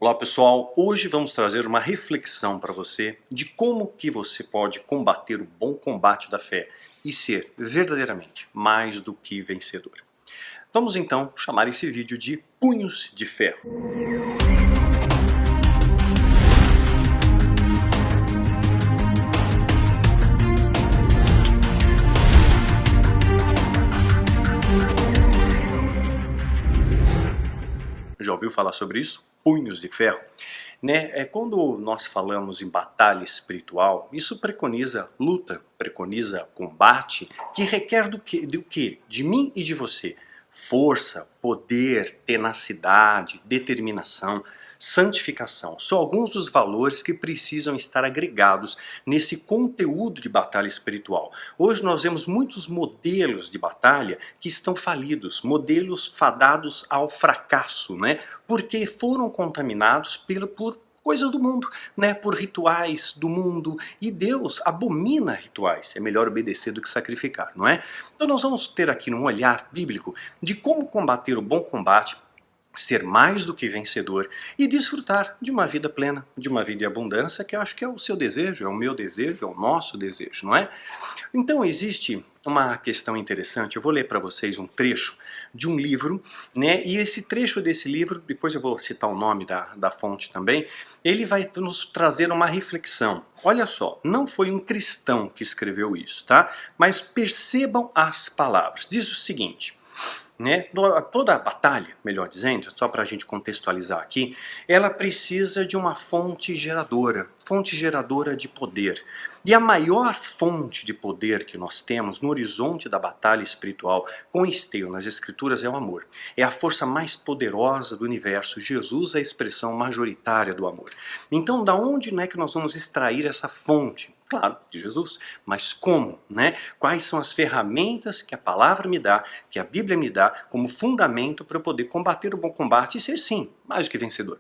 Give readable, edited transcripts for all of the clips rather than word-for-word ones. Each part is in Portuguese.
Olá pessoal, hoje vamos trazer uma reflexão para você de como que você pode combater o bom combate da fé e ser verdadeiramente mais do que vencedor. Vamos então chamar esse vídeo de Punhos de Ferro. Já ouviu falar sobre isso? Punhos de ferro? Quando nós falamos em batalha espiritual, isso preconiza luta, preconiza combate, que requer do quê? De mim e de você. Força, poder, tenacidade, determinação, santificação. São alguns dos valores que precisam estar agregados nesse conteúdo de batalha espiritual. Hoje nós vemos muitos modelos de batalha que estão falidos, modelos fadados ao fracasso, porque foram contaminados por coisas do mundo, por rituais do mundo, e Deus abomina rituais, é melhor obedecer do que sacrificar, não é? Então nós vamos ter aqui um olhar bíblico de como combater o bom combate, ser mais do que vencedor e desfrutar de uma vida plena, de uma vida em abundância, que eu acho que é o seu desejo, é o meu desejo, é o nosso desejo, não é? Então existe uma questão interessante, eu vou ler para vocês um trecho de um livro, e esse trecho desse livro, depois eu vou citar o nome da fonte também, ele vai nos trazer uma reflexão. Olha só, não foi um cristão que escreveu isso, tá? Mas percebam as palavras, diz o seguinte: toda a batalha, melhor dizendo, só para a gente contextualizar aqui, ela precisa de uma fonte geradora de poder. E a maior fonte de poder que nós temos no horizonte da batalha espiritual, com esteio nas escrituras, é o amor. É a força mais poderosa do universo. Jesus é a expressão majoritária do amor. Então, da onde que nós vamos extrair essa fonte? Claro, de Jesus, mas como? Quais são as ferramentas que a palavra me dá, que a Bíblia me dá como fundamento para eu poder combater o bom combate e ser sim, mais do que vencedor?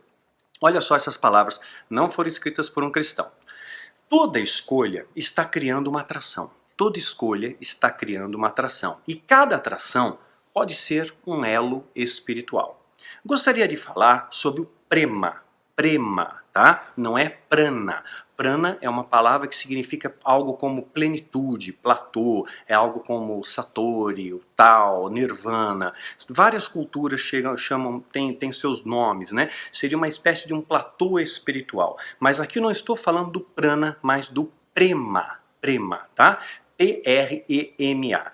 Olha só, essas palavras não foram escritas por um cristão. Toda escolha está criando uma atração. Toda escolha está criando uma atração. E cada atração pode ser um elo espiritual. Gostaria de falar sobre o prema. Prema, tá? Não é prana. Prana é uma palavra que significa algo como plenitude, platô, é algo como satori, o tal, nirvana. Várias culturas têm seus nomes, Seria uma espécie de um platô espiritual. Mas aqui eu não estou falando do prana, mas do prema, tá? P-R-E-M-A,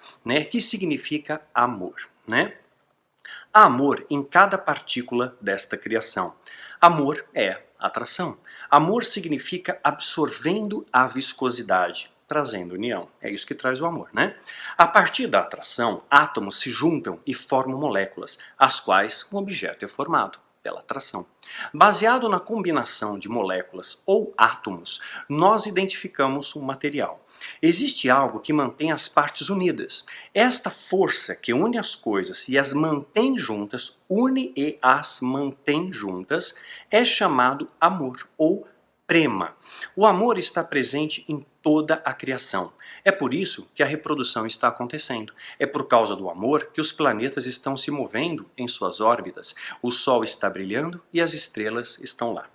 que significa amor, Há amor em cada partícula desta criação. Amor é atração. Amor significa absorvendo a viscosidade, trazendo união. É isso que traz o amor, A partir da atração, átomos se juntam e formam moléculas, as quais um objeto é formado pela atração. Baseado na combinação de moléculas ou átomos, nós identificamos um material. Existe algo que mantém as partes unidas. Esta força que une as coisas e as mantém juntas, é chamado amor ou prema. O amor está presente em toda a criação. É por isso que a reprodução está acontecendo. É por causa do amor que os planetas estão se movendo em suas órbitas. O Sol está brilhando e as estrelas estão lá.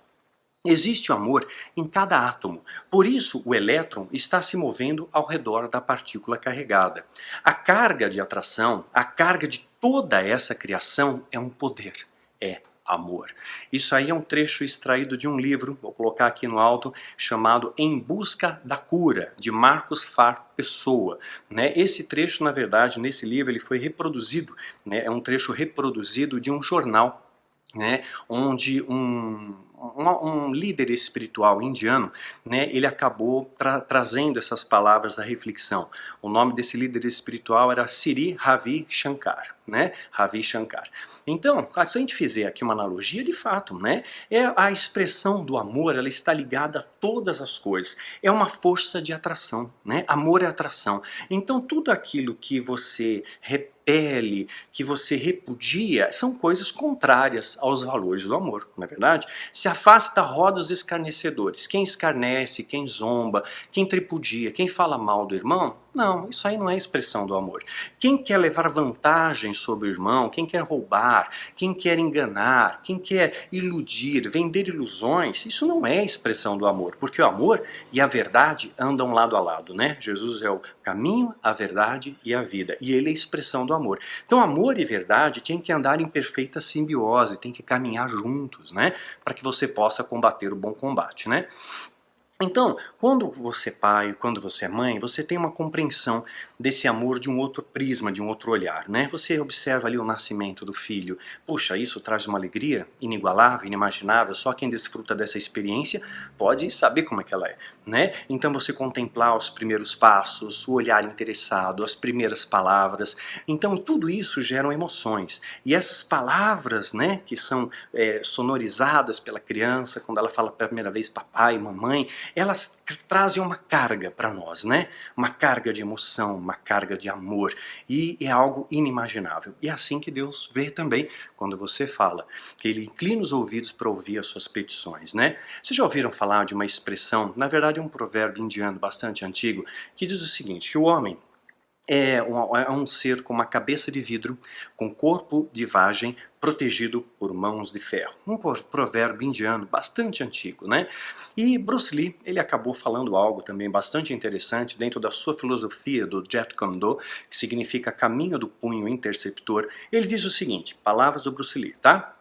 Existe o amor em cada átomo, por isso o elétron está se movendo ao redor da partícula carregada. A carga de atração, a carga de toda essa criação é um poder, é amor. Isso aí é um trecho extraído de um livro, vou colocar aqui no alto, chamado Em Busca da Cura, de Marcos Farr Pessoa. Esse trecho, na verdade, nesse livro, ele foi reproduzido, é um trecho reproduzido de um jornal, onde um líder espiritual indiano, ele acabou trazendo essas palavras à reflexão. O nome desse líder espiritual era Sri Ravi Shankar, Ravi Shankar. Então, se a gente fizer aqui uma analogia, de fato, é a expressão do amor, ela está ligada a todas as coisas. É uma força de atração, Amor é atração. Então, tudo aquilo que você repele, que você repudia, são coisas contrárias aos valores do amor, não é verdade? Se afasta, roda os escarnecedores. Quem escarnece, quem zomba, quem tripudia, quem fala mal do irmão, Não, isso aí não é expressão do amor. Quem quer levar vantagem sobre o irmão, quem quer roubar, quem quer enganar, quem quer iludir, vender ilusões, isso não é expressão do amor, porque o amor e a verdade andam lado a lado, né? Jesus é o caminho, a verdade e a vida, e ele é a expressão do amor. Então amor e verdade têm que andar em perfeita simbiose, têm que caminhar juntos, né? Para que você possa combater o bom combate, né? Então, quando você é pai, quando você é mãe, você tem uma compreensão desse amor de um outro prisma, de um outro olhar, né? Você observa ali o nascimento do filho. Puxa, isso traz uma alegria inigualável, inimaginável. Só quem desfruta dessa experiência pode saber como é que ela é, né? Então você contemplar os primeiros passos, o olhar interessado, as primeiras palavras. Então tudo isso geram emoções. E essas palavras, né, que são sonorizadas pela criança, quando ela fala pela primeira vez papai, mamãe, elas trazem uma carga para nós, né? Uma carga de emoção, uma carga de amor, e é algo inimaginável. E é assim que Deus vê também quando você fala, que Ele inclina os ouvidos para ouvir as suas petições, né? Vocês já ouviram falar de uma expressão, na verdade é um provérbio indiano bastante antigo, que diz o seguinte, que o homem é um ser com uma cabeça de vidro, com corpo de vagem, protegido por mãos de ferro. Um provérbio indiano bastante antigo, né? E Bruce Lee, ele acabou falando algo também bastante interessante dentro da sua filosofia do Jeet Kune Do, que significa caminho do punho interceptor. Ele diz o seguinte, palavras do Bruce Lee, tá?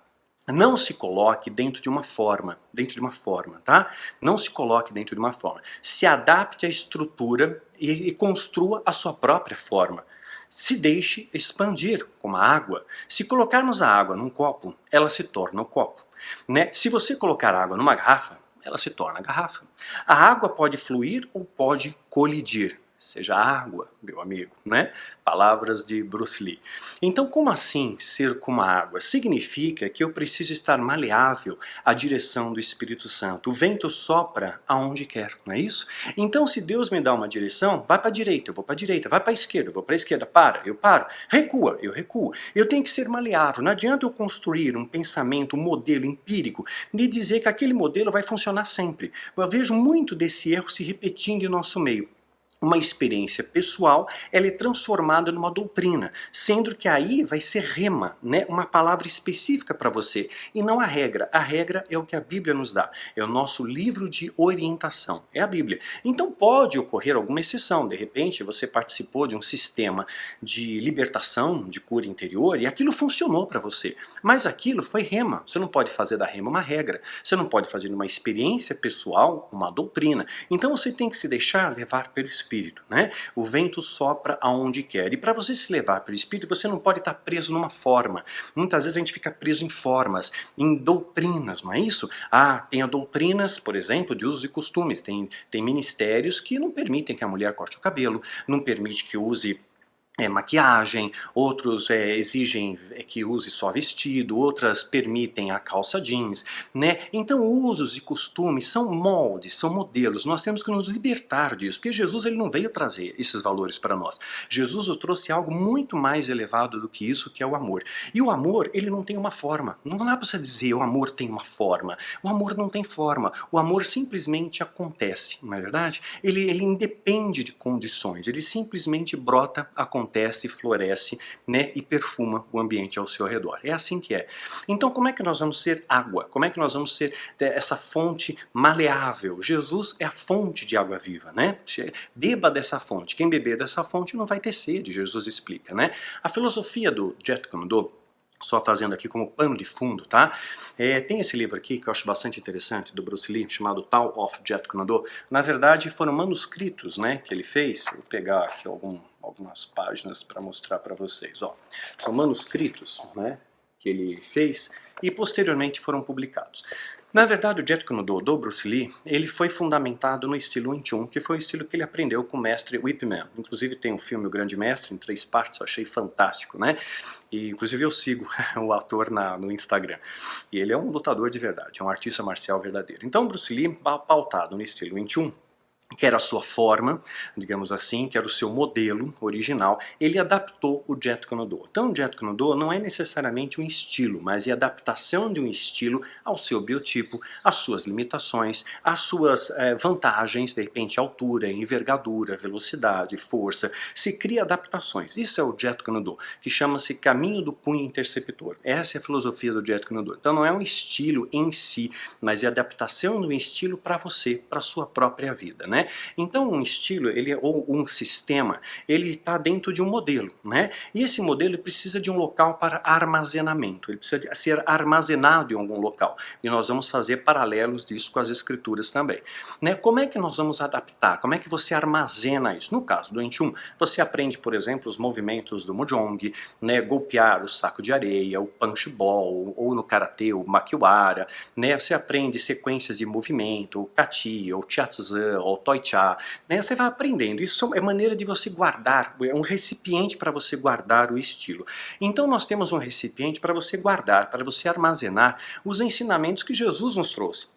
Não se coloque dentro de uma forma, tá? Não se coloque dentro de uma forma. Se adapte à estrutura e construa a sua própria forma. Se deixe expandir, como a água. Se colocarmos a água num copo, ela se torna um copo, né? Se você colocar água numa garrafa, ela se torna garrafa. A água pode fluir ou pode colidir. Seja água, meu amigo, né? Palavras de Bruce Lee. Então, como assim ser como a água? Significa que eu preciso estar maleável à direção do Espírito Santo. O vento sopra aonde quer, não é isso? Então, se Deus me dá uma direção, vai para a direita, eu vou para a direita, vai para a esquerda, eu vou para a esquerda, para, eu paro, recua, eu recuo. Eu tenho que ser maleável. Não adianta eu construir um pensamento, um modelo empírico de dizer que aquele modelo vai funcionar sempre. Eu vejo muito desse erro se repetindo em nosso meio. Uma experiência pessoal, ela é transformada numa doutrina, sendo que aí vai ser rema, né? Uma palavra específica para você, e não a regra. A regra é o que a Bíblia nos dá, é o nosso livro de orientação, é a Bíblia. Então pode ocorrer alguma exceção, de repente você participou de um sistema de libertação, de cura interior, e aquilo funcionou para você, mas aquilo foi rema, você não pode fazer da rema uma regra, você não pode fazer uma experiência pessoal uma doutrina, então você tem que se deixar levar pelo Espírito. Né? O vento sopra aonde quer. E para você se levar pelo Espírito, você não pode estar preso numa forma. Muitas vezes a gente fica preso em formas, em doutrinas, não é isso? Tem doutrinas, por exemplo, de usos e costumes. Tem ministérios que não permitem que a mulher corte o cabelo, não permite que use maquiagem, outros exigem que use só vestido, outras permitem a calça jeans, né? Então usos e costumes são moldes, são modelos, nós temos que nos libertar disso, porque Jesus ele não veio trazer esses valores para nós. Jesus nos trouxe algo muito mais elevado do que isso, que é o amor. E o amor, ele não tem uma forma, não dá para você dizer o amor tem uma forma, o amor não tem forma, o amor simplesmente acontece, não é verdade? Ele independe de condições, ele simplesmente brota, acontece, floresce, né, e perfuma o ambiente ao seu redor. É assim que é. Então como é que nós vamos ser água? Como é que nós vamos ser essa fonte maleável? Jesus é a fonte de água viva, né? Beba dessa fonte. Quem beber dessa fonte não vai ter sede, Jesus explica, né? A filosofia do Jeet Kune Do, só fazendo aqui como pano de fundo, tá? Tem esse livro aqui que eu acho bastante interessante, do Bruce Lee, chamado Tao of Jeet Kune Do. Na verdade, foram manuscritos, né, que ele fez. Vou pegar aqui algumas páginas para mostrar para vocês. Ó. São manuscritos, né, que ele fez e posteriormente foram publicados. Na verdade, o Jeet Kune Do, do Bruce Lee, ele foi fundamentado no estilo Wing Chun, que foi o estilo que ele aprendeu com o mestre Ip Man. Inclusive tem um filme O Grande Mestre, em 3 partes, eu achei fantástico, né? E inclusive eu sigo o ator no Instagram. E ele é um lutador de verdade, é um artista marcial verdadeiro. Então Bruce Lee, pautado no estilo Wing Chun, que era a sua forma, digamos assim, que era o seu modelo original, ele adaptou o Jeet Kune Do. Então o Jeet Kune Do não é necessariamente um estilo, mas é a adaptação de um estilo ao seu biotipo, às suas limitações, às suas vantagens, de repente altura, envergadura, velocidade, força, se cria adaptações. Isso é o Jeet Kune Do, que chama-se caminho do punho interceptor. Essa é a filosofia do Jeet Kune Do. Então não é um estilo em si, mas é a adaptação do estilo para você, para a sua própria vida, né? Então um estilo, ou um sistema, ele está dentro de um modelo, né? E esse modelo precisa de um local para armazenamento, ele precisa ser armazenado em algum local. E nós vamos fazer paralelos disso com as escrituras também, né? Como é que nós vamos adaptar? Como é que você armazena isso? No caso do Wing Chun, você aprende, por exemplo, os movimentos do Mojong, né? Golpear o saco de areia, o punch ball, ou no karatê, o makiwara, né? Você aprende sequências de movimento, o kati, o chiatsu, o toi cha, né? Você vai aprendendo. Isso é maneira de você guardar, é um recipiente para você guardar o estilo. Então nós temos um recipiente para você guardar, para você armazenar os ensinamentos que Jesus nos trouxe,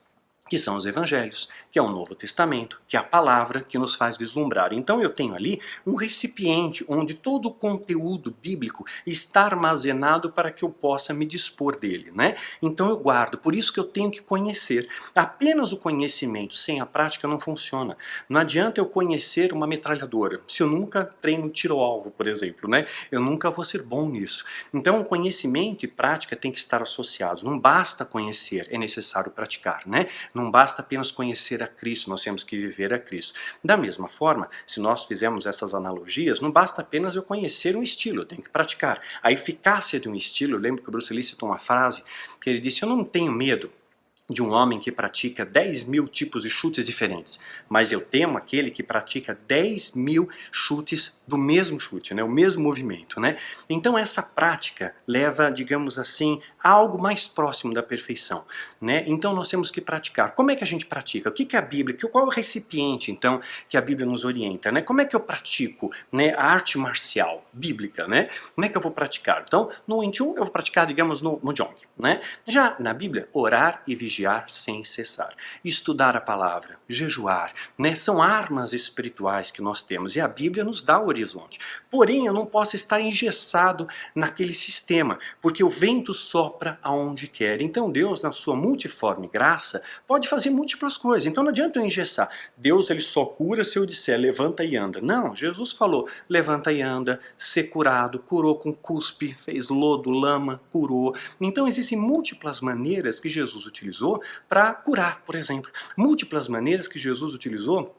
que são os evangelhos, que é o Novo Testamento, que é a palavra que nos faz vislumbrar. Então eu tenho ali um recipiente onde todo o conteúdo bíblico está armazenado para que eu possa me dispor dele, né? Então eu guardo, por isso que eu tenho que conhecer. Apenas o conhecimento sem a prática não funciona. Não adianta eu conhecer uma metralhadora, se eu nunca treino tiro ao alvo, por exemplo, né? Eu nunca vou ser bom nisso. Então o conhecimento e prática tem que estar associados. Não basta conhecer, é necessário praticar, né? Não basta apenas conhecer a Cristo, nós temos que viver a Cristo. Da mesma forma, se nós fizermos essas analogias, não basta apenas eu conhecer um estilo, eu tenho que praticar. A eficácia de um estilo, eu lembro que o Bruce Lee citou uma frase que ele disse: eu não tenho medo de um homem que pratica 10.000 tipos de chutes diferentes, mas eu temo aquele que pratica 10.000 chutes do mesmo chute, né? O mesmo movimento, né? Então essa prática leva, digamos assim, a algo mais próximo da perfeição, né? Então nós temos que praticar. Como é que a gente pratica? O que é a Bíblia? Qual é o recipiente, então, que a Bíblia nos orienta, né? Como é que eu pratico, né, a arte marcial bíblica, né? Como é que eu vou praticar? Então, no Wing Chun eu vou praticar, digamos, no Mojong, né? Já na Bíblia, orar e vigiar sem cessar. Estudar a palavra, jejuar, né? São armas espirituais que nós temos e a Bíblia nos dá o horizonte. Porém, eu não posso estar engessado naquele sistema, porque o vento sopra aonde quer. Então Deus, na sua multiforme graça, pode fazer múltiplas coisas. Então não adianta eu engessar. Deus, ele só cura se eu disser levanta e anda. Não, Jesus falou levanta e anda, ser curado, curou com cuspe, fez lodo, lama, curou. Então existem múltiplas maneiras que Jesus utilizou para curar, por exemplo. Múltiplas maneiras que Jesus utilizou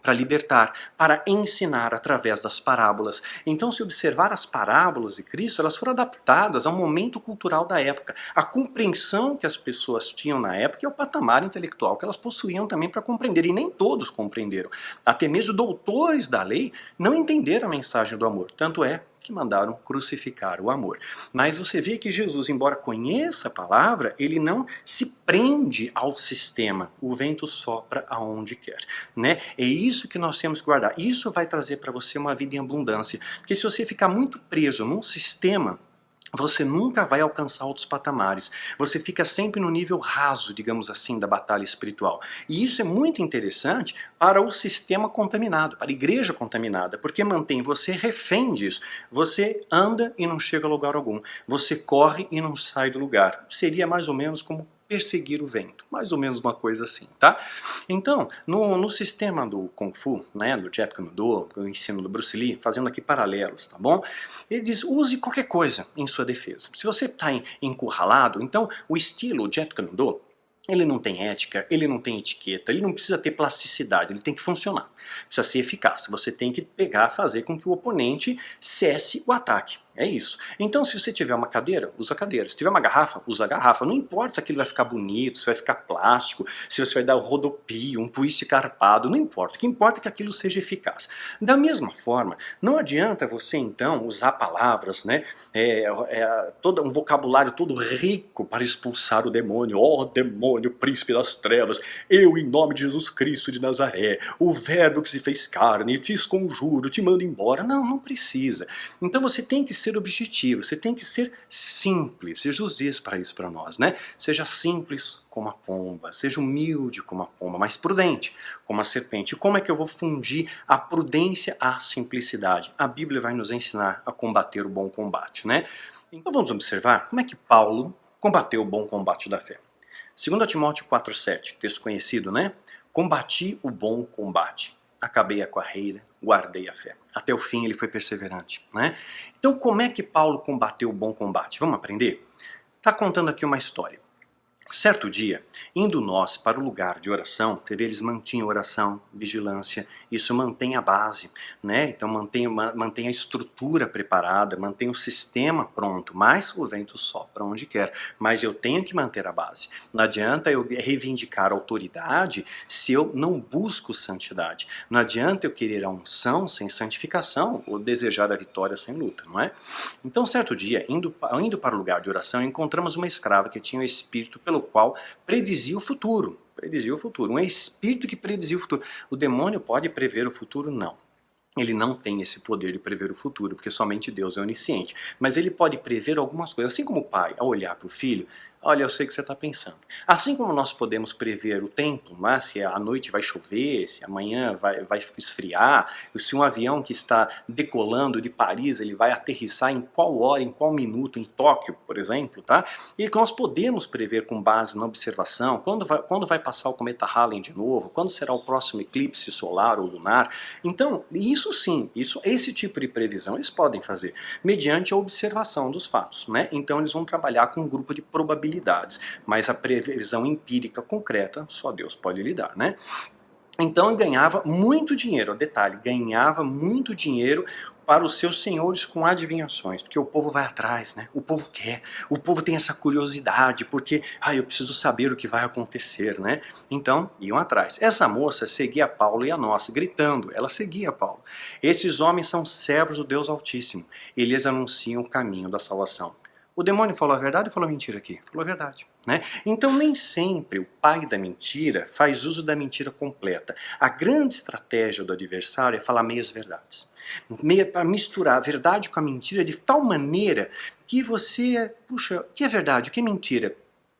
para libertar, para ensinar através das parábolas. Então, se observar as parábolas de Cristo, elas foram adaptadas ao momento cultural da época. A compreensão que as pessoas tinham na época e o patamar intelectual que elas possuíam também para compreender. E nem todos compreenderam. Até mesmo doutores da lei não entenderam a mensagem do amor. Tanto é que mandaram crucificar o amor. Mas você vê que Jesus, embora conheça a palavra, ele não se prende ao sistema. O vento sopra aonde quer, né? É isso que nós temos que guardar. Isso vai trazer para você uma vida em abundância. Porque se você ficar muito preso num sistema, você nunca vai alcançar outros patamares. Você fica sempre no nível raso, digamos assim, da batalha espiritual. E isso é muito interessante para o sistema contaminado, para a igreja contaminada, porque mantém você refém disso. Você anda e não chega a lugar algum. Você corre e não sai do lugar. Seria mais ou menos como perseguir o vento, mais ou menos uma coisa assim, tá? Então, no sistema do Kung Fu, né, do Jeet Kune Do, o ensino do Bruce Lee, fazendo aqui paralelos, tá bom? Ele diz, use qualquer coisa em sua defesa. Se você está encurralado, então o estilo Jeet Kune Do, ele não tem ética, ele não tem etiqueta, ele não precisa ter plasticidade, ele tem que funcionar. Precisa ser eficaz. Você tem que pegar, fazer com que o oponente cesse o ataque. É isso. Então, se você tiver uma cadeira, usa a cadeira. Se tiver uma garrafa, usa a garrafa. Não importa se aquilo vai ficar bonito, se vai ficar plástico, se você vai dar um rodopio, um twist carpado, não importa. O que importa é que aquilo seja eficaz. Da mesma forma, não adianta você, então, usar palavras, né, todo um vocabulário todo rico para expulsar o demônio. Ó demônio, príncipe das trevas, eu, em nome de Jesus Cristo de Nazaré, o verbo que se fez carne, te esconjuro, te mando embora. Não, não precisa. Então você tem que ser objetivo, você tem que ser simples. Jesus diz para isso para nós, né? Seja simples como a pomba, seja humilde como a pomba, mas prudente como a serpente. Como é que eu vou fundir a prudência à simplicidade? A Bíblia vai nos ensinar a combater o bom combate, né? Então vamos observar como é que Paulo combateu o bom combate da fé. 2 Timóteo 4,7, texto conhecido, né? Combati o bom combate, acabei a carreira, guardei a fé. Até o fim ele foi perseverante, né? Então como é que Paulo combateu o bom combate? Vamos aprender? Está contando aqui uma história. Certo dia, indo nós para o lugar de oração, eles mantinham oração, vigilância, isso mantém a base, né? Então mantém a estrutura preparada, mantém o sistema pronto, mas o vento sopra onde quer. Mas eu tenho que manter a base. Não adianta eu reivindicar autoridade se eu não busco santidade. Não adianta eu querer a unção sem santificação ou desejar a vitória sem luta, não é? Então certo dia, indo para o lugar de oração, encontramos uma escrava que tinha o espírito pelo qual predizia o futuro. Um espírito que predizia o futuro. O demônio pode prever o futuro? Não. Ele não tem esse poder de prever o futuro, porque somente Deus é onisciente. Mas ele pode prever algumas coisas. Assim como o pai, ao olhar para o filho, olha, eu sei o que você está pensando. Assim como nós podemos prever o tempo, né? Se à noite vai chover, se amanhã vai esfriar, se um avião que está decolando de Paris, ele vai aterrissar em qual hora, em qual minuto, em Tóquio, por exemplo, tá? E nós podemos prever com base na observação, quando vai passar o cometa Halley de novo, quando será o próximo eclipse solar ou lunar. Então, isso sim, esse tipo de previsão eles podem fazer, mediante a observação dos fatos, né? Então eles vão trabalhar com um grupo de probabilidades, mas a previsão empírica concreta só Deus pode lhe dar, né? Então ele ganhava muito dinheiro, detalhe, ganhava muito dinheiro para os seus senhores com adivinhações, porque o povo vai atrás, né? O povo quer, o povo tem essa curiosidade, porque, eu preciso saber o que vai acontecer, né? Então, iam atrás. Essa moça seguia Paulo e a nós, gritando, ela seguia Paulo. Esses homens são servos do Deus Altíssimo, eles anunciam o caminho da salvação. O demônio falou a verdade ou falou mentira aqui? Falou a verdade, né? Então nem sempre o pai da mentira faz uso da mentira completa. A grande estratégia do adversário é falar meias verdades. Para misturar a verdade com a mentira de tal maneira que você, puxa, o que é verdade, o que é mentira?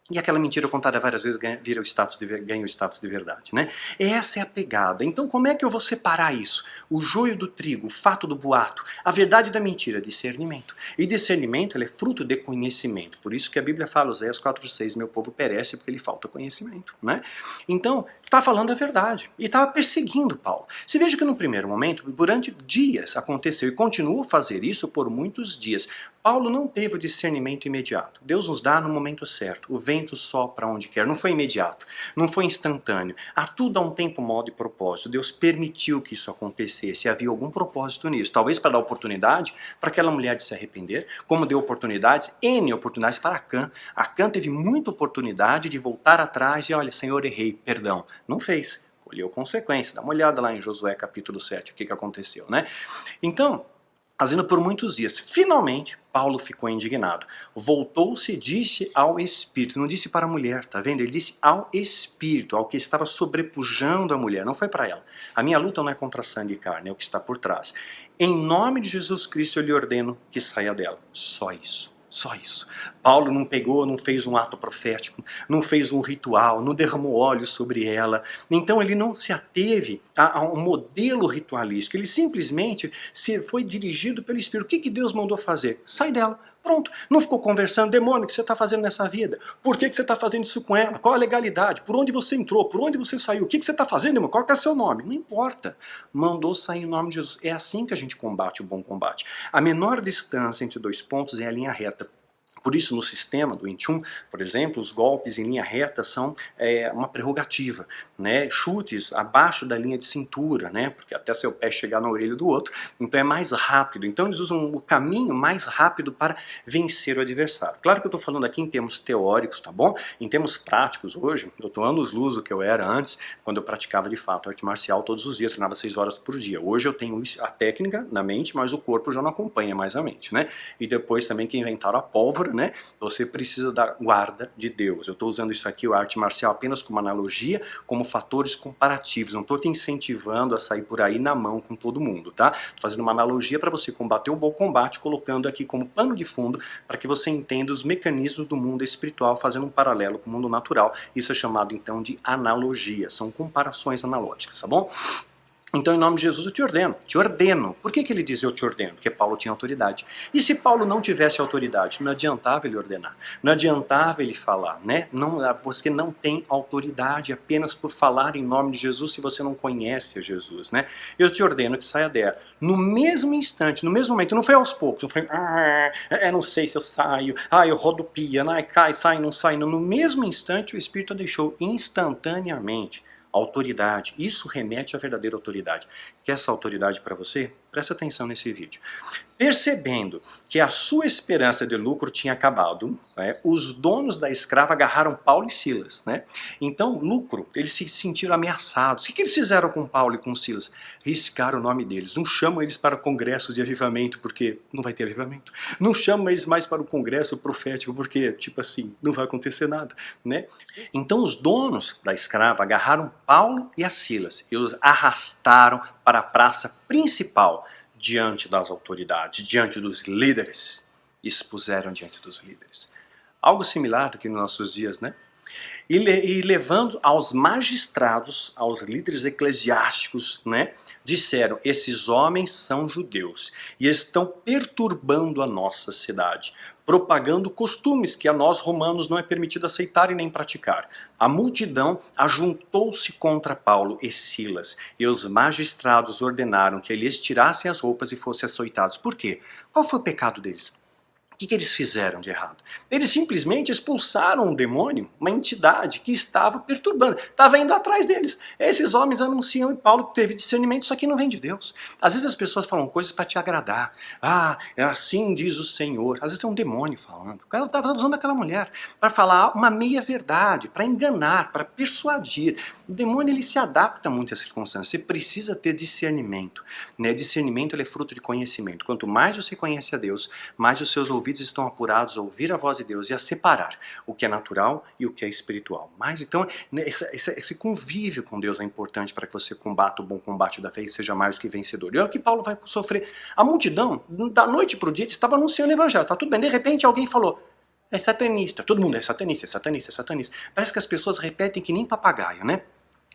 E aquela mentira contada várias vezes ganha o status de verdade, né? Essa é a pegada. Então como é que eu vou separar isso? O joio do trigo, o fato do boato, a verdade da mentira, discernimento. E discernimento ele é fruto de conhecimento. Por isso que a Bíblia fala, Oséias 4,6, meu povo perece porque lhe falta conhecimento, né? Então, está falando a verdade. E estava perseguindo Paulo. Se veja que no primeiro momento, durante dias aconteceu e continuou a fazer isso por muitos dias. Paulo não teve o discernimento imediato. Deus nos dá no momento certo. O vento sopra onde quer. Não foi imediato. Não foi instantâneo. Há tudo a um tempo, modo e propósito. Deus permitiu que isso acontecesse. Havia algum propósito nisso. Talvez para dar oportunidade para aquela mulher de se arrepender, como deu oportunidades, N oportunidades para Acã. Acã teve muita oportunidade de voltar atrás e, olha, Senhor, errei, perdão. Não fez. Colheu consequência. Dá uma olhada lá em Josué capítulo 7, o que aconteceu, né? Então, fazendo por muitos dias. Finalmente, Paulo ficou indignado. Voltou-se e disse ao Espírito. Não disse para a mulher, tá vendo? Ele disse ao Espírito, ao que estava sobrepujando a mulher. Não foi para ela. A minha luta não é contra sangue e carne, é o que está por trás. Em nome de Jesus Cristo, eu lhe ordeno que saia dela. Só isso. Só isso. Paulo não pegou, não fez um ato profético, não fez um ritual, não derramou óleo sobre ela. Então ele não se ateve a um modelo ritualístico. Ele simplesmente foi dirigido pelo Espírito. O que Deus mandou fazer? Sai dela. Pronto. Não ficou conversando. Demônio, o que você está fazendo nessa vida? Por que você está fazendo isso com ela? Qual a legalidade? Por onde você entrou? Por onde você saiu? O que você está fazendo, demônio? Qual que é o seu nome? Não importa. Mandou sair em nome de Jesus. É assim que a gente combate o bom combate. A menor distância entre dois pontos é a linha reta. Por isso, no sistema do Wing Chun, por exemplo, os golpes em linha reta são uma prerrogativa, né? Chutes abaixo da linha de cintura, né? Porque até seu pé chegar na orelha do outro, então é mais rápido. Então eles usam o caminho mais rápido para vencer o adversário. Claro que eu estou falando aqui em termos teóricos, tá bom? Em termos práticos, hoje, eu estou anos-luz do que eu era antes, quando eu praticava de fato arte marcial todos os dias, treinava 6 horas por dia. Hoje eu tenho a técnica na mente, mas o corpo já não acompanha mais a mente, né? E depois também que inventaram a pólvora, né? Você precisa da guarda de Deus. Eu estou usando isso aqui, a arte marcial, apenas como analogia, como fatores comparativos. Não estou te incentivando a sair por aí na mão com todo mundo, tá? Estou fazendo uma analogia para você combater o bom combate, colocando aqui como pano de fundo para que você entenda os mecanismos do mundo espiritual, fazendo um paralelo com o mundo natural. Isso é chamado então de analogia, são comparações analógicas, tá bom? Então, em nome de Jesus, eu te ordeno, te ordeno. Por que ele diz eu te ordeno? Porque Paulo tinha autoridade. E se Paulo não tivesse autoridade? Não adiantava ele ordenar, não adiantava ele falar, né? Não, você não tem autoridade apenas por falar em nome de Jesus se você não conhece a Jesus, né? Eu te ordeno que saia dela. No mesmo instante, no mesmo momento, não foi aos poucos, não foi, não sei se eu saio, eu rodopia, cai, sai, não sai. No mesmo instante, o Espírito a deixou instantaneamente. Autoridade, isso remete à verdadeira autoridade. Quer essa autoridade para você? Presta atenção nesse vídeo. Percebendo que a sua esperança de lucro tinha acabado, né, os donos da escrava agarraram Paulo e Silas. Né? Então, lucro, eles se sentiram ameaçados. O que eles fizeram com Paulo e com Silas? Riscaram o nome deles. Não chamam eles para congressos de avivamento, porque não vai ter avivamento. Não chamam eles mais para o congresso profético, porque, tipo assim, não vai acontecer nada. Né? Então, os donos da escrava agarraram Paulo e a Silas e os arrastaram para a praça principal, diante das autoridades, diante dos líderes, expuseram diante dos líderes. Algo similar do que nos nossos dias, né? E levando aos magistrados, aos líderes eclesiásticos, né, disseram, esses homens são judeus e estão perturbando a nossa cidade, propagando costumes que a nós romanos não é permitido aceitar e nem praticar. A multidão ajuntou-se contra Paulo e Silas, e os magistrados ordenaram que eles tirassem as roupas e fossem açoitados. Por quê? Qual foi o pecado deles? O que eles fizeram de errado? Eles simplesmente expulsaram um demônio, uma entidade que estava perturbando, estava indo atrás deles. Esses homens anunciam e Paulo teve discernimento, isso aqui não vem de Deus. Às vezes as pessoas falam coisas para te agradar. É assim diz o Senhor. Às vezes é um demônio falando. O cara estava usando aquela mulher para falar uma meia verdade, para enganar, para persuadir. O demônio ele se adapta muito às circunstâncias. Você precisa ter discernimento. Né? Discernimento ele é fruto de conhecimento. Quanto mais você conhece a Deus, mais os seus ouvidos estão apurados a ouvir a voz de Deus e a separar o que é natural e o que é espiritual. Mas então, esse convívio com Deus é importante para que você combata o bom combate da fé e seja mais do que vencedor. E é o que Paulo vai sofrer. A multidão, da noite para o dia, estava anunciando o evangelho. Tá tudo bem. De repente alguém falou, é satanista. Todo mundo é satanista, é satanista, é satanista. Parece que as pessoas repetem que nem papagaio, né?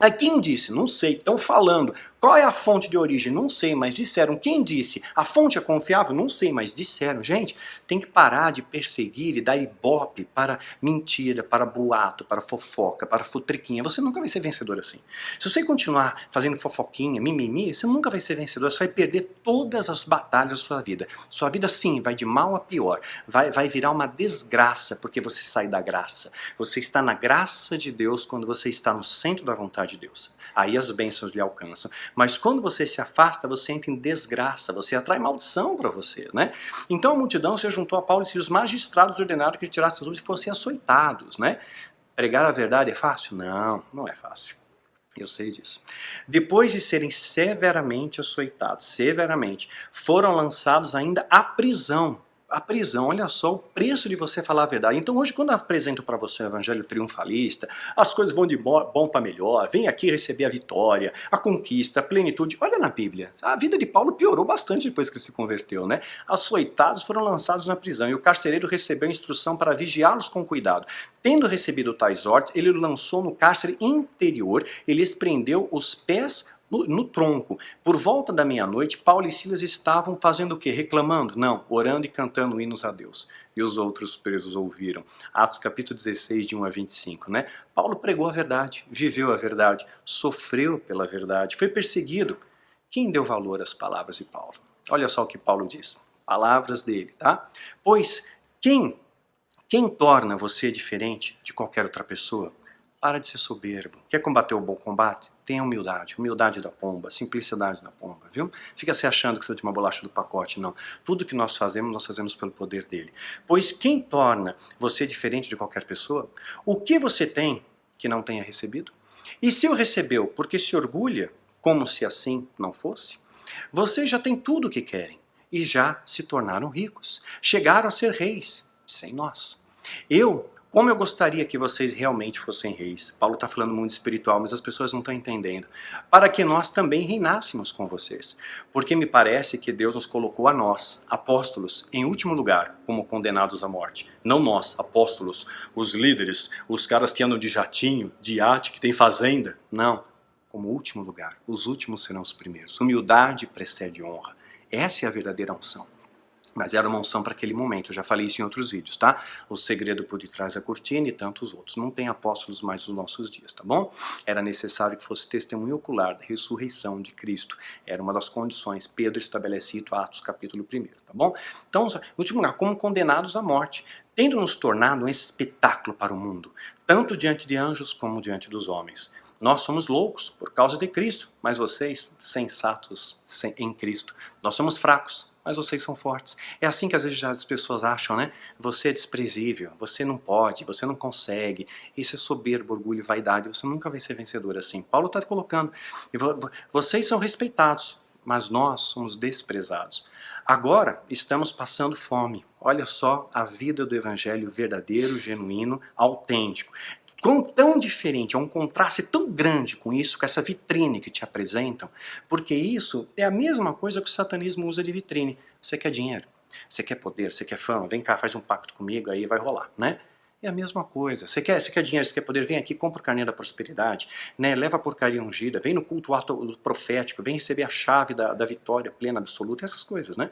Aí quem disse? Não sei. Estão falando. Qual é a fonte de origem? Não sei, mas disseram. Quem disse? A fonte é confiável? Não sei, mas disseram. Gente, tem que parar de perseguir e dar ibope para mentira, para boato, para fofoca, para futriquinha. Você nunca vai ser vencedor assim. Se você continuar fazendo fofoquinha, mimimi, você nunca vai ser vencedor. Você vai perder todas as batalhas da sua vida. Sua vida, sim, vai de mal a pior. Vai virar uma desgraça porque você sai da graça. Você está na graça de Deus quando você está no centro da vontade de Deus. Aí as bênçãos lhe alcançam. Mas quando você se afasta, você entra em desgraça, você atrai maldição para você, né? Então a multidão se juntou a Paulo e os magistrados ordenaram que tirassem as roupas e fossem açoitados, né? Pregar a verdade é fácil? Não, não é fácil. Eu sei disso. Depois de serem severamente açoitados, foram lançados ainda à prisão. A prisão, olha só o preço de você falar a verdade. Então hoje quando eu apresento para você o evangelho triunfalista, as coisas vão de bom para melhor, vem aqui receber a vitória, a conquista, a plenitude. Olha na Bíblia, a vida de Paulo piorou bastante depois que ele se converteu, né? Açoitados foram lançados na prisão e o carcereiro recebeu instrução para vigiá-los com cuidado. Tendo recebido tais ordens, ele o lançou no cárcere interior, ele lhes prendeu os pés no tronco. Por volta da meia-noite, Paulo e Silas estavam fazendo o quê? Reclamando? Não, orando e cantando hinos a Deus. E os outros presos ouviram. Atos capítulo 16, de 1 a 25, né? Paulo pregou a verdade, viveu a verdade, sofreu pela verdade, foi perseguido. Quem deu valor às palavras de Paulo? Olha só o que Paulo diz. Palavras dele, tá? Pois quem torna você diferente de qualquer outra pessoa? Para de ser soberbo. Quer combater o bom combate? Tenha humildade. Humildade da pomba, simplicidade da pomba, viu? Fica se achando que você é de uma bolacha do pacote, não. Tudo que nós fazemos pelo poder dele. Pois quem torna você diferente de qualquer pessoa? O que você tem que não tenha recebido? E se o recebeu, porque se orgulha, como se assim não fosse? Vocês já têm tudo o que querem e já se tornaram ricos. Chegaram a ser reis. sem nós. Como eu gostaria que vocês realmente fossem reis. Paulo está falando mundo espiritual, mas as pessoas não estão entendendo. Para que nós também reinássemos com vocês. Porque me parece que Deus nos colocou a nós, apóstolos, em último lugar, como condenados à morte. Não nós, apóstolos, os líderes, os caras que andam de jatinho, de iate, que tem fazenda. Não. Como último lugar. Os últimos serão os primeiros. Humildade precede honra. Essa é a verdadeira unção. Mas era uma unção para aquele momento, eu já falei isso em outros vídeos, tá? O segredo por detrás da cortina e tantos outros. Não tem apóstolos mais nos nossos dias, tá bom? Era necessário que fosse testemunho ocular da ressurreição de Cristo. Era uma das condições. Pedro estabelece isso, Atos capítulo 1, tá bom? Então, no último lugar, como condenados à morte, tendo nos tornado um espetáculo para o mundo, tanto diante de anjos como diante dos homens. Nós somos loucos por causa de Cristo, mas vocês, sensatos em Cristo. Nós somos fracos, mas vocês são fortes. É assim que às vezes as pessoas acham, né? Você é desprezível, você não pode, você não consegue. Isso é soberbo, orgulho, vaidade. Você nunca vai ser vencedor assim. Paulo está colocando. Vocês são respeitados, mas nós somos desprezados. Agora estamos passando fome. Olha só a vida do evangelho verdadeiro, genuíno, autêntico. Tão diferente, é um contraste tão grande com isso, com essa vitrine que te apresentam, porque isso é a mesma coisa que o satanismo usa de vitrine. Você quer dinheiro, você quer poder, você quer fama, vem cá, faz um pacto comigo, aí vai rolar, né? É a mesma coisa. Você quer dinheiro, você quer poder, vem aqui, compra o carnê da prosperidade, né? Leva a porcaria ungida, vem no culto profético, vem receber a chave da vitória plena, absoluta, essas coisas, né?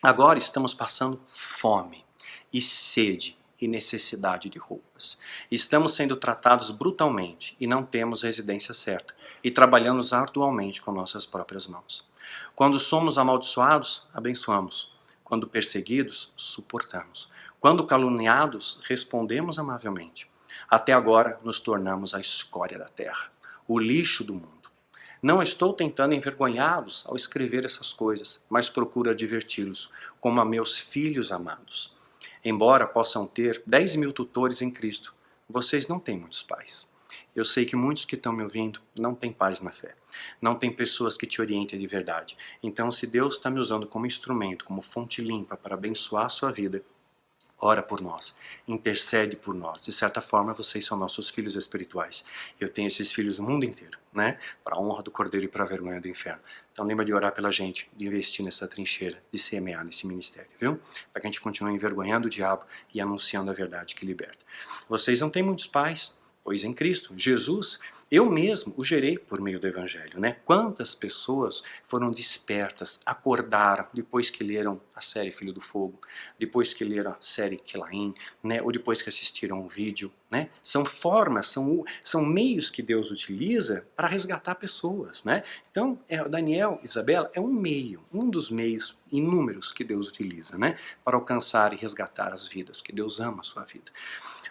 Agora estamos passando fome e sede e necessidade de roupas. Estamos sendo tratados brutalmente e não temos residência certa e trabalhamos arduamente com nossas próprias mãos. Quando somos amaldiçoados, abençoamos. Quando perseguidos, suportamos. Quando caluniados, respondemos amavelmente. Até agora nos tornamos a escória da terra, o lixo do mundo. Não estou tentando envergonhá-los ao escrever essas coisas, mas procuro adverti-los como a meus filhos amados. Embora possam ter 10.000 tutores em Cristo, vocês não têm muitos pais. Eu sei que muitos que estão me ouvindo não têm pais na fé. Não tem pessoas que te orientem de verdade. Então, se Deus está me usando como instrumento, como fonte limpa para abençoar a sua vida, ora por nós, intercede por nós. De certa forma, vocês são nossos filhos espirituais. Eu tenho esses filhos no mundo inteiro, né? Para a honra do Cordeiro e para a vergonha do inferno. Então lembra de orar pela gente, de investir nessa trincheira, de semear nesse ministério, viu? Para que a gente continue envergonhando o diabo e anunciando a verdade que liberta. Vocês não têm muitos pais, pois em Cristo, Jesus, eu mesmo o gerei por meio do Evangelho, né? Quantas pessoas foram despertas, acordaram depois que leram a série Filho do Fogo, depois que leram a série Kelaim, né? Ou depois que assistiram um vídeo, né? São formas, são meios que Deus utiliza para resgatar pessoas, né? Então, Daniel, Isabela, é um meio, um dos meios inúmeros que Deus utiliza, né? Para alcançar e resgatar as vidas, que Deus ama a sua vida.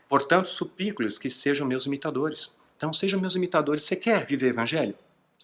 Portanto, suplico-lhes que sejam meus imitadores. Então, sejam meus imitadores. Você quer viver o evangelho?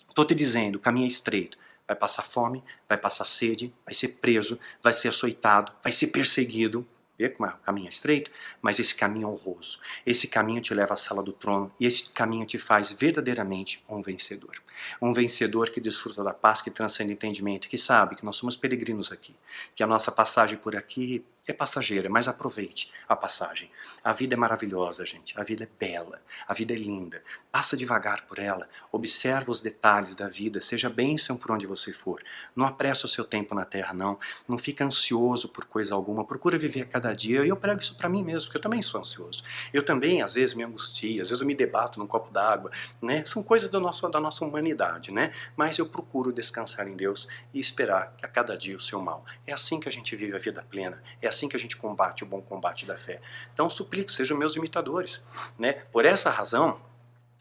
Estou te dizendo, o caminho é estreito. Vai passar fome, vai passar sede, vai ser preso, vai ser açoitado, vai ser perseguido. Vê como o caminho é estreito? Mas esse caminho é honroso. Esse caminho te leva à sala do trono e esse caminho te faz verdadeiramente um vencedor. Um vencedor que desfruta da paz que transcende entendimento, que sabe que nós somos peregrinos aqui, que a nossa passagem por aqui é passageira, mas aproveite a passagem. A vida é maravilhosa, gente. A vida é bela. A vida é linda. Passa devagar por ela. Observa os detalhes da vida. Seja bênção por onde você for. Não apressa o seu tempo na terra, não. Não fica ansioso por coisa alguma. Procura viver a cada dia. E eu prego isso para mim mesmo, porque eu também sou ansioso. Eu também, às vezes, me angustio. Às vezes eu me debato num copo d'água, né? São coisas da nossa humanidade, né? Mas eu procuro descansar em Deus e esperar a cada dia o seu mal. É assim que a gente vive a vida plena. É assim que a gente combate o bom combate da fé. Então suplico, sejam meus imitadores, né? Por essa razão,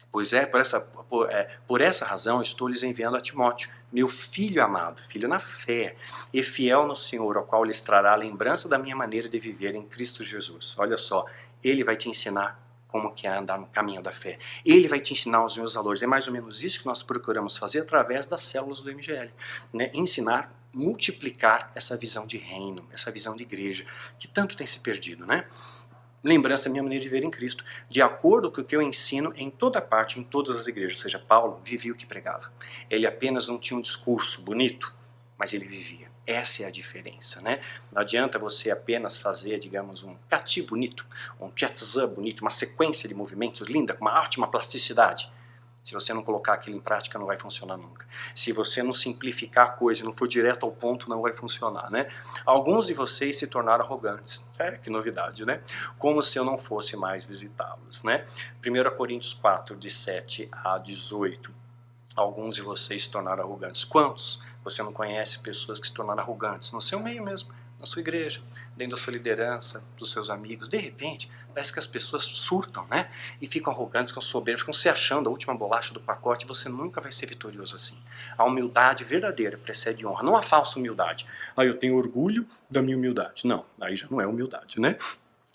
por essa razão estou lhes enviando a Timóteo, meu filho amado, filho na fé, e fiel no Senhor, ao qual lhes trará a lembrança da minha maneira de viver em Cristo Jesus. Olha só, ele vai te ensinar como que é andar no caminho da fé. Ele vai te ensinar os meus valores. É mais ou menos isso que nós procuramos fazer através das células do MGL, né? Ensinar, multiplicar essa visão de reino, essa visão de igreja, que tanto tem se perdido, né? Lembrança da minha maneira de ver em Cristo, de acordo com o que eu ensino em toda parte, em todas as igrejas. Ou seja, Paulo vivia o que pregava. Ele apenas não tinha um discurso bonito, mas ele vivia. Essa é a diferença, né? Não adianta você apenas fazer, digamos, um cati bonito, um jazz bonito, uma sequência de movimentos linda, com uma ótima plasticidade. Se você não colocar aquilo em prática, não vai funcionar nunca. Se você não simplificar a coisa, não for direto ao ponto, não vai funcionar, né? Alguns de vocês se tornaram arrogantes. Que novidade, né? Como se eu não fosse mais visitá-los, né? 1 Coríntios 4, de 7 a 18. Alguns de vocês se tornaram arrogantes. Quantos? Você não conhece pessoas que se tornaram arrogantes no seu meio mesmo, na sua igreja, dentro da sua liderança, dos seus amigos. De repente, parece que as pessoas surtam, né? E ficam arrogantes, ficam soberbos, ficam se achando a última bolacha do pacote. Você nunca vai ser vitorioso assim. A humildade verdadeira precede honra, não a falsa humildade. Eu tenho orgulho da minha humildade. Não, aí já não é humildade, né?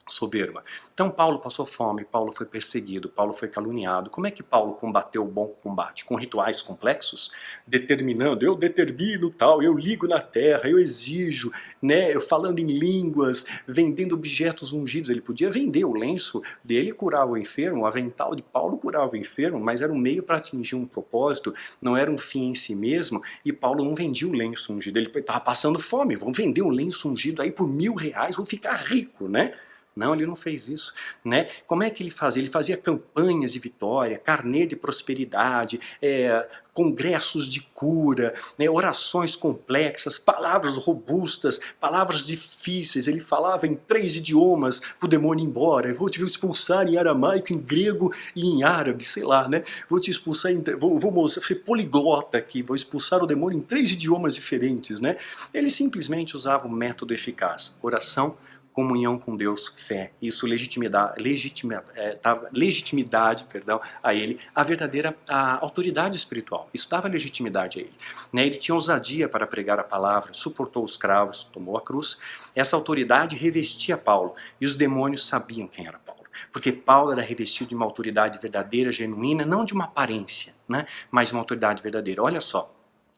Soberba. Então Paulo passou fome, Paulo foi perseguido, Paulo foi caluniado. Como é que Paulo combateu o bom combate? Com rituais complexos? Determinando, eu determino tal, eu ligo na terra, eu exijo, né? Eu falando em línguas, vendendo objetos ungidos. Ele podia vender o lenço dele, curava o enfermo, o avental de Paulo curava o enfermo, mas era um meio para atingir um propósito, não era um fim em si mesmo, e Paulo não vendia o lenço ungido, ele estava passando fome, vão vender um lenço ungido aí por R$1000, vou ficar rico, né? Não, ele não fez isso, né? Como é que ele fazia? Ele fazia campanhas de vitória, carnê de prosperidade, congressos de cura, né? Orações complexas, palavras robustas, palavras difíceis. Ele falava em 3 idiomas para o demônio ir embora. Eu vou te expulsar em aramaico, em grego e em árabe, sei lá, né? Vou te expulsar, vou ser poliglota aqui, vou expulsar o demônio em 3 idiomas diferentes, né? Ele simplesmente usava um método eficaz: oração, comunhão com Deus, fé. Isso dava legitimidade a ele, a verdadeira autoridade espiritual. Isso dava legitimidade a ele, né? Ele tinha ousadia para pregar a palavra, suportou os cravos, tomou a cruz. Essa autoridade revestia Paulo, e os demônios sabiam quem era Paulo, porque Paulo era revestido de uma autoridade verdadeira, genuína, não de uma aparência, né? Mas de uma autoridade verdadeira. Olha só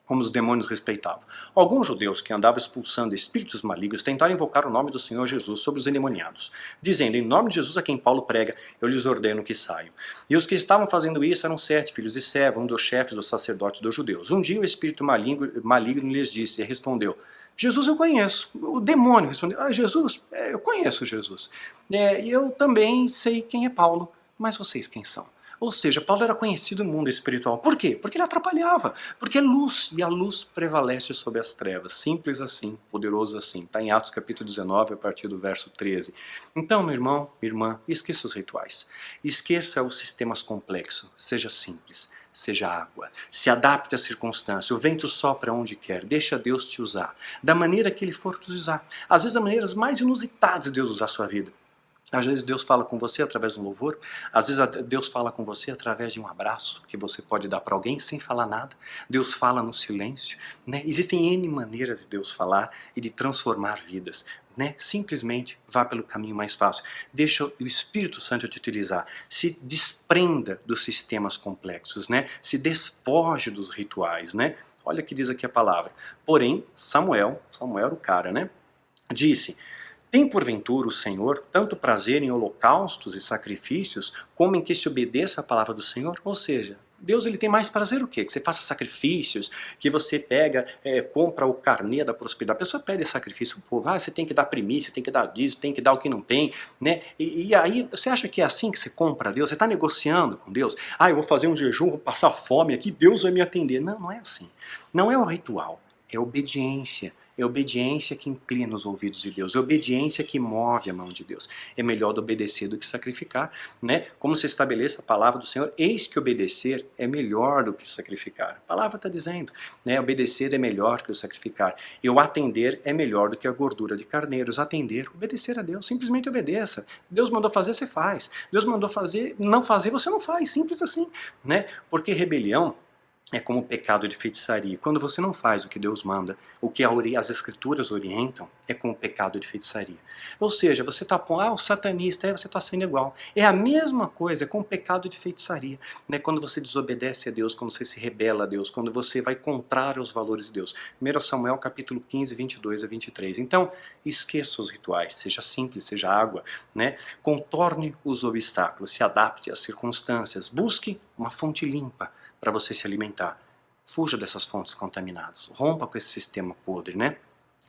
como os demônios respeitavam. Alguns judeus que andavam expulsando espíritos malignos tentaram invocar o nome do Senhor Jesus sobre os endemoniados, dizendo: em nome de Jesus a quem Paulo prega, eu lhes ordeno que saiam. E os que estavam fazendo isso eram 7 filhos de Seva, um dos chefes dos sacerdotes dos judeus. Um dia o espírito maligno lhes disse, e respondeu: Jesus eu conheço. O demônio respondeu: Jesus, eu conheço Jesus. E eu também sei quem é Paulo, mas vocês quem são? Ou seja, Paulo era conhecido no mundo espiritual. Por quê? Porque ele atrapalhava. Porque é luz, e a luz prevalece sobre as trevas. Simples assim, poderoso assim. Está em Atos capítulo 19, a partir do verso 13. Então, meu irmão, minha irmã, esqueça os rituais. Esqueça os sistemas complexos. Seja simples. Seja água. Se adapte às circunstâncias. O vento sopra onde quer. Deixa Deus te usar. Da maneira que Ele for te usar. Às vezes, as maneiras mais inusitadas de Deus usar a sua vida. Às vezes Deus fala com você através de um louvor, às vezes Deus fala com você através de um abraço que você pode dar para alguém sem falar nada. Deus fala no silêncio, né? Existem N maneiras de Deus falar e de transformar vidas, né? Simplesmente vá pelo caminho mais fácil. Deixa o Espírito Santo te utilizar. Se desprenda dos sistemas complexos, né? Se despoje dos rituais, né? Olha o que diz aqui a palavra. Porém, Samuel era o cara, né? Disse: tem porventura o Senhor tanto prazer em holocaustos e sacrifícios, como em que se obedeça a palavra do Senhor? Ou seja, Deus ele tem mais prazer o quê? Que você faça sacrifícios, que você compra o carnê da prosperidade. A pessoa pede sacrifício ao povo, você tem que dar primícia, tem que dar dízimo, tem que dar o que não tem, né? E aí, você acha que é assim que você compra a Deus? Você está negociando com Deus? Eu vou fazer um jejum, vou passar fome aqui, Deus vai me atender. Não, não é assim. Não é o ritual, é obediência. É obediência que inclina os ouvidos de Deus, é obediência que move a mão de Deus. É melhor obedecer do que sacrificar, né? Como se estabelece a palavra do Senhor, eis que obedecer é melhor do que sacrificar. A palavra está dizendo, né? Obedecer é melhor que o sacrificar. E o atender é melhor do que a gordura de carneiros. Atender, obedecer a Deus, simplesmente obedeça. Deus mandou fazer, você faz. Deus mandou fazer, não fazer, você não faz. Simples assim, né? Porque rebelião é como o pecado de feitiçaria. Quando você não faz o que Deus manda, o que as escrituras orientam, é como o pecado de feitiçaria. Ou seja, você está pondo, o satanista, você está sendo igual. É a mesma coisa, é como o pecado de feitiçaria. Né? Quando você desobedece a Deus, quando você se rebela a Deus, quando você vai contrário aos valores de Deus. 1 Samuel capítulo 15, 22 a 23. Então, esqueça os rituais, seja simples, seja água. Né? Contorne os obstáculos, se adapte às circunstâncias, busque uma fonte limpa para você se alimentar. Fuja dessas fontes contaminadas. Rompa com esse sistema podre, né?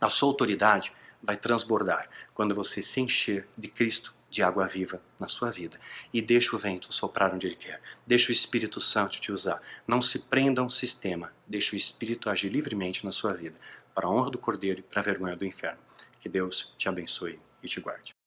A sua autoridade vai transbordar quando você se encher de Cristo, de água viva na sua vida. E deixa o vento soprar onde Ele quer. Deixa o Espírito Santo te usar. Não se prenda a um sistema. Deixa o Espírito agir livremente na sua vida, para a honra do Cordeiro e para a vergonha do inferno. Que Deus te abençoe e te guarde.